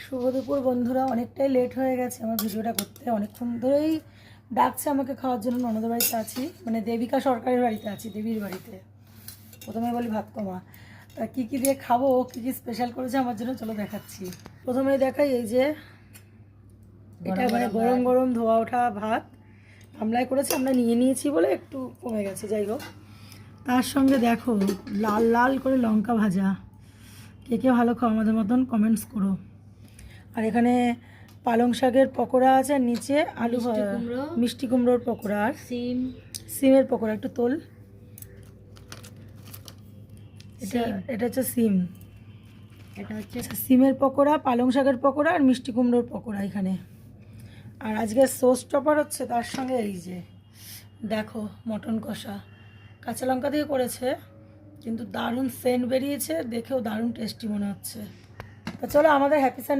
শুভ দুপুর বন্ধুরা, অনেকটাই লেট হয়ে গেছে আমার ভিডিওটা করতে। অনেকক্ষণ ধরেই ডাকছে আমাকে খাওয়ার জন্য। ননদের বাড়িতে আছি, মানে দেবিকা সরকারের বাড়িতে আছি, দেবীর বাড়িতে। প্রথমে বলি ভাত কমা, তা কী কী দিয়ে খাবো, কী কী স্পেশাল করেছে আমার জন্য চলো দেখাচ্ছি। প্রথমে দেখাই এই যে এটা মানে গরম গরম ধোয়া ওঠা ভাত আমলাই করেছে, আমরা নিয়ে নিয়েছি বলে একটু কমে গেছে। যাই হোক, তার সঙ্গে দেখো লাল লাল করে লঙ্কা ভাজা। কে কে ভালো খাও আমাদের মতন কমেন্টস করো। আর এখানে পালং শাকের পকোড়া আছে, আর নিচে আলু মিষ্টি কুমড়োর পকোড়া, আর সিমের পকোড়া। একটু তোল, এটা এটা হচ্ছে সিম, এটা হচ্ছে সিমের পকোড়া, পালং শাকের পকোড়া আর মিষ্টি কুমড়োর পকোড়া এখানে। আর আজকে সোস টপার হচ্ছে তার সঙ্গে এই যে দেখো মটন কষা, কাঁচা লঙ্কা দিয়ে করেছে, কিন্তু দারুণ সেন্ট বেরিয়েছে, দেখেও দারুণ টেস্টি মনে হচ্ছে। তো চলো আমাদের হ্যাপি